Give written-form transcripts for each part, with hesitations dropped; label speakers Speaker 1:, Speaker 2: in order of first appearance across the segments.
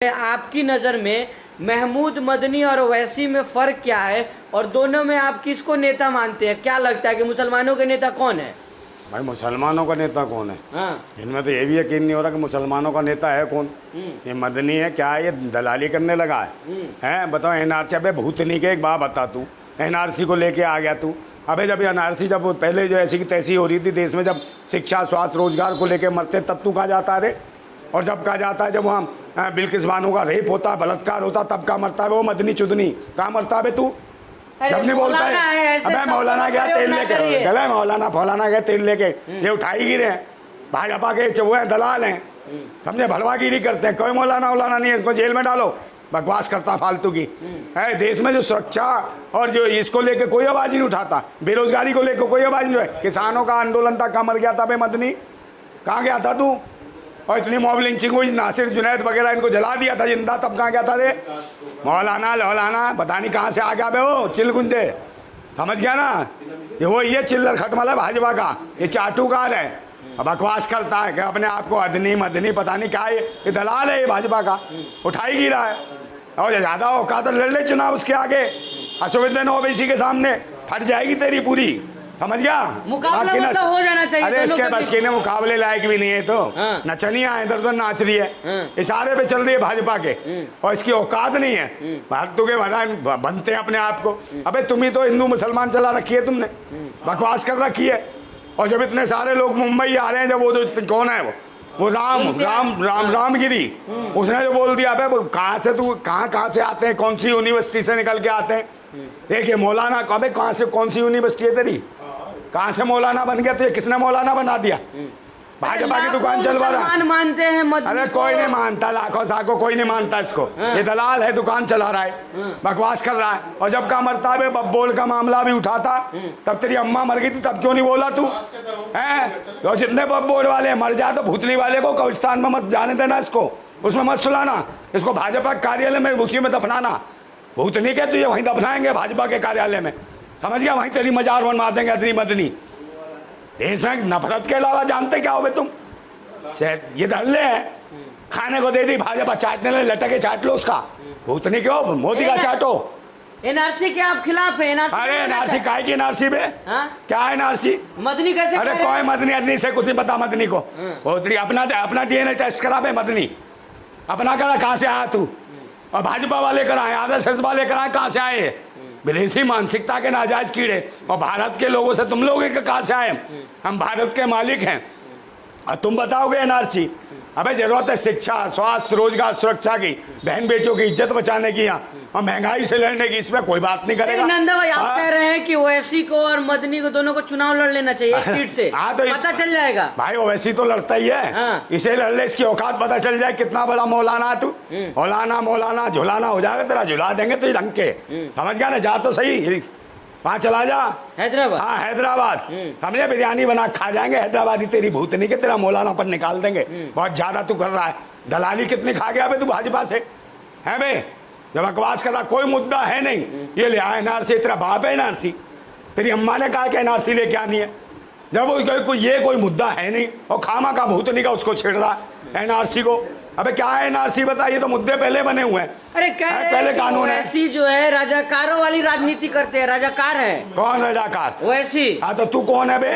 Speaker 1: आपकी नज़र में महमूद मदनी और ओवैसी में फ़र्क क्या है और दोनों में आप किसको नेता मानते हैं? क्या लगता है कि मुसलमानों के नेता कौन है?
Speaker 2: भाई मुसलमानों का नेता कौन है?
Speaker 1: हाँ।
Speaker 2: इनमें तो ये भी यकीन नहीं हो रहा कि मुसलमानों का नेता है कौन। ये मदनी है क्या है? ये दलाली करने लगा है? बताओ एनआरसी। अबे भूतनी के एक बात बता, तू एनआरसी को लेके आ गया तू। अबे जब एनआरसी जब पहले जो ऐसी की तैसी हो रही थी देश में, जब शिक्षा स्वास्थ्य रोजगार को लेके मरते तब तू कहाँ जाता है रे? और जब कहा जाता है जब वहाँ बिल्किस बानो का रेप होता बलात्कार होता तब कहाँ मरता है वो मदनी चुदनी? कहाँ मरता है तू? जब नहीं बोलता है। अबे मौलाना गया तेल लेके, गला मौलाना फौलाना गया तेल लेके, ये उठाई गिरे हैं भाजपा के वो हैं दलाल हैं, समझे? भलवागिरी करते हैं। कोई मौलाना वौलाना नहीं है, इसको जेल में डालो, बकवास करता फालतू की है। देश में जो सुरक्षा और जो इसको लेके कोई आवाज़ नहीं उठाता, बेरोजगारी को लेकर कोई आवाज़ नहीं है। किसानों का आंदोलन था, कहाँ मर गया था बे मदनी? कहाँ गया था तू? और इतनी मॉब लिंचिंग हुई, नासिर जुनैद वगैरह इनको जला दिया था जिंदा, तब कहाँ गया था रे? मौलाना लौलाना पता नहीं कहाँ से आ गया बे वो चिल गुंजे, समझ गया ना? ये चिल्लर खटमल है भाजपा का, ये चाटूकार है, बकवास करता है कि अपने आप को अदनी मदनी पता नहीं क्या है। ये दलाल है ये भाजपा का, उठाई गिरा है। और ज़्यादा औकात तो लड़ ले चुनाव उसके आगे, असुविधा ओबीसी के सामने फट जाएगी तेरी पूरी, समझ गया?
Speaker 1: मुकाबला मतलब हो जाना चाहिए।
Speaker 2: अरे इसके बस के मुकाबले लायक भी नहीं है तो नचनिया है, इधर तो नाच रही है, इशारे पे चल रही है भाजपा के, और इसकी औकात नहीं है। फालतू के बनते हैं अपने आप को। अबे तुम ही तो हिंदू मुसलमान चला रखी है तुमने, बकवास कर रखी है। और जब इतने सारे लोग मुंबई आ रहे हैं, जब वो जो कौन है वो रामगिरी, उसने जो बोल दिया अबे कहाँ से तू कहाँ से आते हैं, कौन सी यूनिवर्सिटी से निकल के आते हैं? देखिए मौलाना कबे कहाँ से, कौन सी यूनिवर्सिटी है तेरी? कहाँ से मौलाना बन गया? तो किसने मौलाना बना दिया? भाजपा की दुकान चलवा रहा है।
Speaker 1: मानते हैं
Speaker 2: अरे कोई नहीं मानता, लाखों साखों कोई नहीं मानता इसको। ये दलाल है, दुकान चला रहा है, बकवास कर रहा है। और जब का मरता है बब्बोल का मामला भी उठाता, तब तेरी अम्मा मर गई थी, तब क्यों नहीं बोला तू? हैं तो जितने बब्बोल वाले मर जाए तो भूतनी वाले को कब्रिस्तान में मत जाने देना, इसको उसमें मत सुलाना, इसको भाजपा कार्यालय में उसी में दफनाना। भूतनी के तुझे वहीं दफनाएंगे भाजपा के कार्यालय में, समझ गया? वहीं तेरी मजार बनवा देंगे अदनी मदनी। देश में नफरत के अलावा जानते क्या हो बे तुम? ये धरले हैं, खाने को दे दी भाजपा, चाटने लगे, लटके चाट लो उसका। भूतनी क्यों? मोदी का चाटो।
Speaker 1: एनआरसी के आप खिलाफ है?
Speaker 2: अरे एनआरसी काय की एनआरसी पे? क्या है एनआरसी?
Speaker 1: मदनी कैसे?
Speaker 2: अरे कोई मदनी अदनी से कुछ नहीं पता मदनी को। भूतनी अपना डीएनए टेस्ट करा बे मदनी, अपना करा कहाँ से आया तू? और भाजपा वाले कराए, आरएसएस वाले कराए, कहाँ से आए? विदेशी मानसिकता के नाजायज कीड़े। और भारत के लोगों से तुम लोग कहाँ से आए? हम भारत के मालिक हैं और तुम बताओगे एनआरसी? अबे जरूरत है शिक्षा स्वास्थ्य रोजगार सुरक्षा की, बहन बेटियों की इज्जत बचाने की यहाँ, और महंगाई से लड़ने की, इसमें कोई बात नहीं करेगा।
Speaker 1: नंदा भाई आप कह रहे हैं कि ओवैसी को और मदनी को दोनों को चुनाव लड़ लेना चाहिए एक सीट से। हाँ तो पता चल जाएगा भाई,
Speaker 2: ओवैसी तो लड़ता ही है, इसे लड़ ले, इसकी औकात पता चल जाए कितना बड़ा मौलाना है तू। मौलाना झुलाना हो जाएगा तेरा, झुला देंगे तुझे ढंग के, समझ गया ना? जा तो सही, वहाँ चला जा हैदराबाद। हाँ हैदराबाद, समझे? बिरयानी बना खा जाएंगे हैदराबादी तेरी भूतनी के, तेरा मौलाना पर निकाल देंगे। बहुत ज्यादा तू कर रहा है, दलाली कितनी खा गया बे तू भाजपा से, है बे? जब बकवास कर रहा, कोई मुद्दा है नहीं। ये ले आया एनआरसी, तेरा बाप है एनआरसी? तेरी अम्मा ने कहा कि एनआरसी लेके आनी है? जब कोई मुद्दा है नहीं, और खामा का भूतनी का उसको छेड़ रहा है एनआरसी को। अबे क्या है एनआरसी बताइए? तो मुद्दे पहले बने हुए हैं।
Speaker 1: अरे
Speaker 2: पहले कानून है।
Speaker 1: ओवैसी जो है राजाकारों वाली राजनीति करते हैं, राजाकार है। कौन
Speaker 2: राजाकार?
Speaker 1: ओवैसी।
Speaker 2: हाँ तो तू कौन है बे?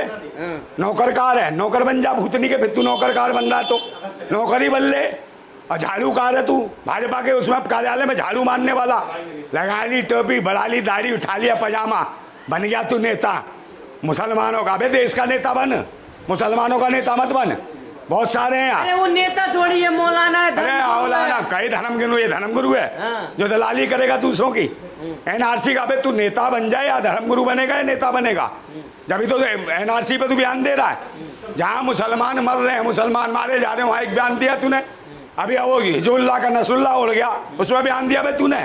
Speaker 2: नौकरकार है, नौकर बन जा भूतनी के, फिर तू नौकरकार बन रहा है तो नौकरी बन ले। और झाड़ूकार है तू, भाजपा के उसमें कार्यालय में झाड़ू मारने वाला, लगा ली टोपी, बढ़ा ली दाढ़ी, उठा लिया पजामा, बन गया तू नेता मुसलमानों का। बे देश का नेता बन, मुसलमानों का नेता मत बन, बहुत सारे हैं।
Speaker 1: अरे वो नेता थोड़ी है, मौलाना है।
Speaker 2: अरे मौलाना कई धर्मगुरु, ये धर्मगुरु है जो दलाली करेगा दूसरों की। एनआरसी का बे तू नेता बन जाए या धर्मगुरु बनेगा या नेता बनेगा? जब तो एनआरसी पे तू बयान दे रहा है, जहाँ मुसलमान मर रहे हैं, मुसलमान मारे जा रहे हैं, वहाँ एक बयान दिया तूने। अभी वो हिजुल्ला का नसुल्ला उड़ गया, उसमें बयान दिया भाई तूने,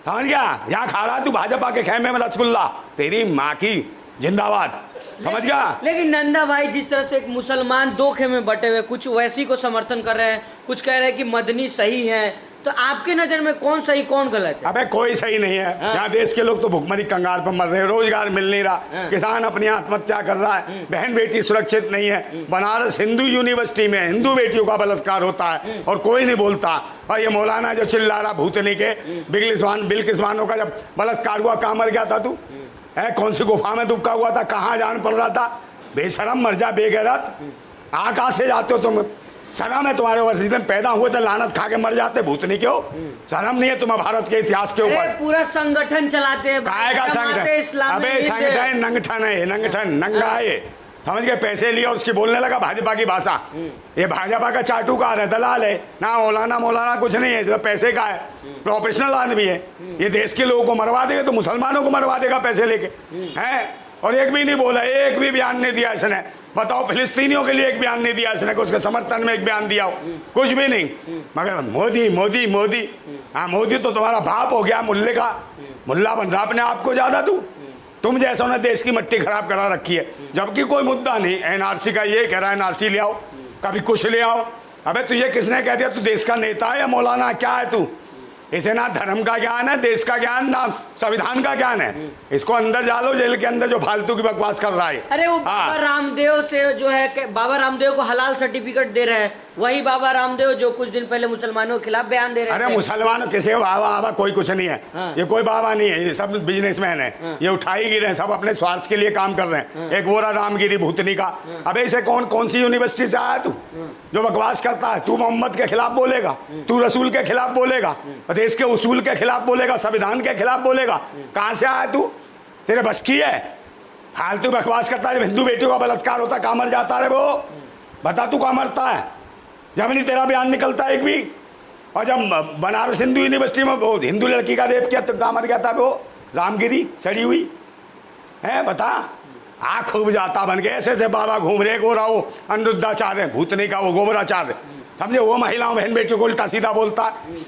Speaker 2: समझ गया? यहाँ खा रहा तू भाजपा के खेमे में रसगुल्ला, तेरी माँ की जिंदाबाद, समझ गया?
Speaker 1: लेकिन नंदा भाई जिस तरह से एक मुसलमान दो खेमे बटे हुए, कुछ वैसी को समर्थन कर रहे हैं, कुछ कह रहे हैं कि मदनी सही है, तो आपकी नजर में कौन सही कौन गलत है?
Speaker 2: अबे कोई सही नहीं है। यहाँ देश के लोग तो भुखमरी कंगाल पर मर रहे हैं, रोजगार मिल नहीं रहा, किसान अपनी आत्महत्या कर रहा है, बहन बेटी सुरक्षित नहीं है। बनारस हिंदू यूनिवर्सिटी में हिंदू बेटियों का बलात्कार होता है और कोई नहीं बोलता। और ये मौलाना जो चिल्ला रहा भूतनी के बिल्किसवानों का जब बलात्कार हुआ, कहाँ मर गया था तू? है कौन सी गुफा में दुबका हुआ था, कहाँ जान पड़ रहा था? बेशरम मर जा बेगैरत, कहाँ से जाते हो तुम? शर्म है तुम्हारे ऊपर? जिस दिन पैदा हुए थे लानत खा के मर जाते, भूतनी क्यों? शर्म नहीं है तुम्हें भारत के इतिहास के ऊपर?
Speaker 1: पूरा संगठन चलाते हैं,
Speaker 2: काय का संगठन? अबे संगठन नंगठन है, नंगठन नंगा है ये, समझ गए? पैसे लिए और उसकी बोलने लगा भाजपा की भाषा। ये भाजपा का चाटुकार है, दलाल है ना, मौलाना कुछ नहीं है, सिर्फ पैसे का है, प्रोफेशनल आदमी है। ये देश के लोगों को मरवा देगा तो मुसलमानों को मरवा देगा पैसे लेके, हैं? और एक भी नहीं बोला, एक भी बयान नहीं दिया इसने। बताओ, फिलिस्तीनियों के लिए एक बयान नहीं दिया इसने, उसके समर्थन में एक बयान दिया हो? कुछ भी नहीं। मगर मोदी मोदी मोदी, हाँ मोदी तो तुम्हारा बाप हो गया, मुल्ले का मुल्ला बन रहा अपने आप को ज्यादा। तुम जैसा ने देश की मिट्टी खराब करा रखी है, जबकि कोई मुद्दा नहीं। एनआरसी का ये कह रहा है एनआरसी ले आओ, कभी कुछ ले आओ। अबे तुझे किसने कह दिया तू देश का नेता है या मौलाना? क्या है तू? इसे ना धर्म का ज्ञान है, देश का ज्ञान, ना संविधान का ज्ञान है। इसको अंदर डालो जेल के अंदर, जो फालतू की बकवास कर रहा है।
Speaker 1: अरे वो बाबा रामदेव से जो है, बाबा रामदेव को हलाल सर्टिफिकेट दे रहे हैं, वही बाबा रामदेव जो कुछ दिन पहले मुसलमानों के खिलाफ बयान दे रहे हैं।
Speaker 2: अरे मुसलमानों किसी बाबा कोई कुछ नहीं है। ये कोई बाबा नहीं है, ये सब बिजनेसमैन है। ये उठाई गिरे हैं, सब अपने स्वार्थ के लिए काम कर रहे हैं। एक वो रहा रामगिरी भूतनी का। अबे इसे कौन सी यूनिवर्सिटी से आया तू जो बकवास करता है? तू मोहम्मद के खिलाफ बोलेगा, तू रसूल के खिलाफ बोलेगा, देश के उसूल के खिलाफ बोलेगा, संविधान के खिलाफ बोलेगा। कहाँ से आया तू? तेरे बस की है? फालतू बकवास करता है। जब हिंदू बेटियों का बलात्कार होता कहाँ मर जाता है वो? बता तू कहाँ मरता है? जब नहीं तेरा बयान निकलता एक भी। और जब बनारस हिंदू यूनिवर्सिटी में वो हिंदू लड़की का रेप किया तो कहाँ मर गया था वो? रामगिरी सड़ी हुई है, बता। आँख खूब जाता बन के ऐसे बाबा घूम रहे, गोरा वो अनिरुद्धाचार्य भूतनी का वो गोबराचार्य, समझे? वो महिलाओं बहन बेटियों को उल्टा सीधा बोलता।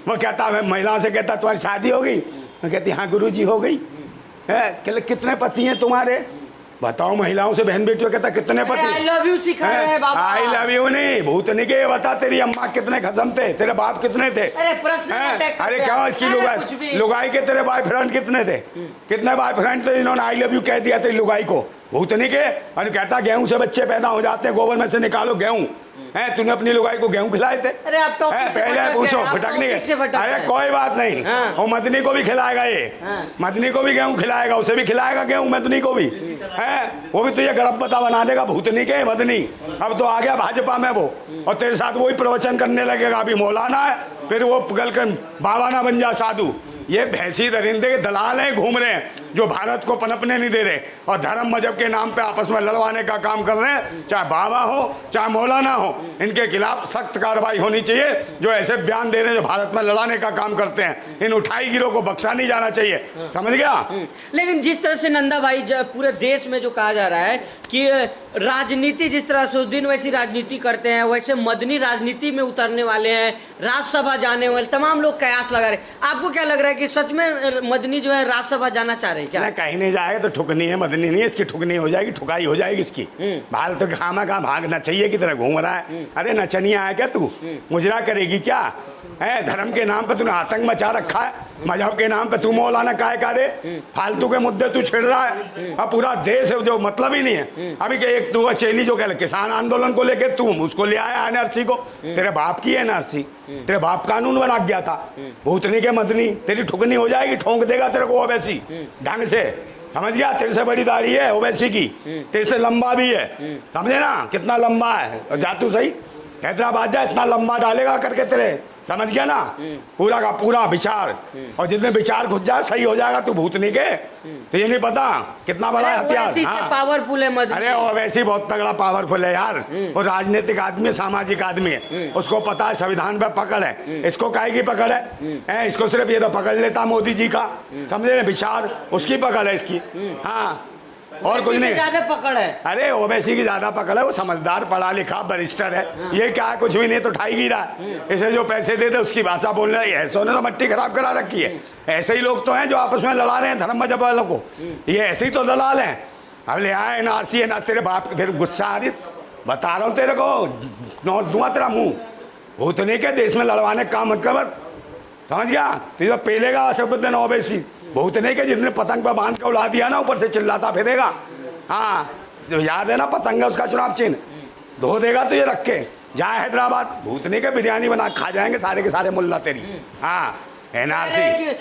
Speaker 2: वो कहता है महिलाओं से, कहता तुम्हारी शादी हो गई? मैं कहती हाँ गुरुजी हो गई है। कितने पति हैं तुम्हारे? बताओ, महिलाओं से बहन बेटियों कहता कितने पति?
Speaker 1: आई लव यू सिखा रहे हैं बाबा।
Speaker 2: आई लव यू नहीं, भूतनी के बता, तेरी अम्मा कितने खसम थे, तेरे बाप कितने थे?
Speaker 1: अरे प्रश्न
Speaker 2: अरे क्या इसकी लुगाई के तेरे बॉयफ्रेंड कितने थे? कितने बॉयफ्रेंड थे जिन्होंने आई लव यू कह दिया तेरी लुगाई को? भूतनी के। और कहता गेहूं से बच्चे पैदा हो जाते हैं, गोबर में से निकालो गेहूं। है तूने अपनी लुगाई को गेहूं खिलाए थे?
Speaker 1: अरे आप
Speaker 2: पहले पूछो, भटकने के। अरे कोई बात नहीं, और मदनी को भी खिलाएगा ये, मदनी को भी गेहूं खिलाएगा, उसे भी खिलाएगा गेहूं, मदनी को भी है। वो भी तुझे गर्भवती बना देगा भूतनी के मदनी। अब तो आ गया भाजपा में वो, और तेरे साथ वही प्रवचन करने लगेगा। अभी मौलाना है, फिर वो गलकन बाबा ना बन जा साधु। ये भैंसी दरिंदे के दलाल हैं, घूम रहे हैं, जो भारत को पनपने नहीं दे रहे और धर्म मजहब के नाम पे आपस में लड़वाने का काम कर रहे हैं। चाहे बाबा हो चाहे मौलाना हो, इनके खिलाफ सख्त कार्रवाई होनी चाहिए। जो ऐसे बयान दे रहे हैं, जो भारत में लड़ाने का काम करते हैं, इन उठाई गिरोह को बख्शा नहीं जाना चाहिए, समझ गया?
Speaker 1: लेकिन जिस तरह से नंदा भाई पूरे देश में जो कहा जा रहा है कि राजनीति, जिस तरह से दिन वैसी राजनीति करते हैं, वैसे मदनी राजनीति में उतरने वाले हैं, राज्यसभा जाने वाले तमाम लोग कयास लगा रहे हैं। आपको क्या लग रहा है कि सच में मदनी जो है राज्यसभा जाना चाह रहे हैं क्या?
Speaker 2: कहीं नहीं जाएगा तो ठुकनी है, मदनी नहीं, इसकी ठुकनी हो जाएगी, ठुकाई हो जाएगी इसकी। भाल तो खामा कहाँ भागना चाहिए की तरह घूम रहा है। अरे नचनिया है क्या तू? मुजरा करेगी क्या है? धर्म के नाम पे तूने आतंक मचा रखा है, मजहब के नाम पे तू मौलाना काय करे? फालतू के मुद्दे तू छिड़ रहा है। अब पूरा देश है जो मतलब ही नहीं है। अभी के एक तू चेली जो कह किसान आंदोलन को लेकर तू उसको ले आया एनआरसी को, तेरे बाप की है एनआरसी, तेरे बाप कानून बना गया था। भूतनी के मदनी, तेरी ठुकनी हो जाएगी, ठोंक देगा तेरे को ओवैसी ढंग से, समझ गया? तेरे से बड़ी दाढ़ी है ओवैसी की, तेरे से लंबा भी है, समझे ना कितना लंबा है? और जा तू सही हैदराबाद जा, इतना लंबा डालेगा करके तेरे, समझ गया ना? पूरा का पूरा विचार, और जितने विचार घुस जाए सही हो जाएगा। तू भूतनी के तो ये नहीं पता कितना बड़ा हथियार। हाँ।
Speaker 1: पावरफुल है मदनी।
Speaker 2: अरे ओवैसी बहुत तगड़ा पावरफुल है यार, वो राजनीतिक आदमी है, सामाजिक आदमी है, उसको पता है संविधान पे पकड़ है। इसको काहे की पकड़ है? इसको सिर्फ ये तो पकड़ लेता मोदी जी का, समझे ना? विचार उसकी पकड़ है इसकी। हाँ, और कुछ नहीं,
Speaker 1: ज्यादा पकड़ है।
Speaker 2: अरे ओवैसी की ज्यादा पकड़ है, वो समझदार पढ़ा लिखा बरिस्टर है। ये क्या है? कुछ भी नहीं, तो उठाई गिरा। इसे जो पैसे दे दे उसकी भाषा बोलने लगे। ऐसों ने तो मट्टी खराब करा रखी है। ऐसे ही लोग तो हैं जो आपस में लड़ा रहे हैं धर्म मजहब वालों को, ये ऐसे ही तो दलाल हैं। अब ले आए एनआरसी, तेरे बाप फिर गुस्सा आ रही, बता रहा हूँ तेरे को, नोट दूंगा तेरा मुंह। भूतनी के देश में लड़वाने का काम मत कर, समझ गया? तो ये पेलेगा असुद्दीन ओवैसी भूतनी के, जिसने पतंग पर बांध के उड़ा दिया ना, ऊपर से चिल्लाता फिरेगा। हाँ, जो याद है ना पतंग है उसका चुनाव चिन्ह, धो देगा तो ये रख के जाए हैदराबाद, भूतनी के बिरयानी बना खा जाएंगे सारे के सारे मुल्ला तेरी। हाँ, एनआरसी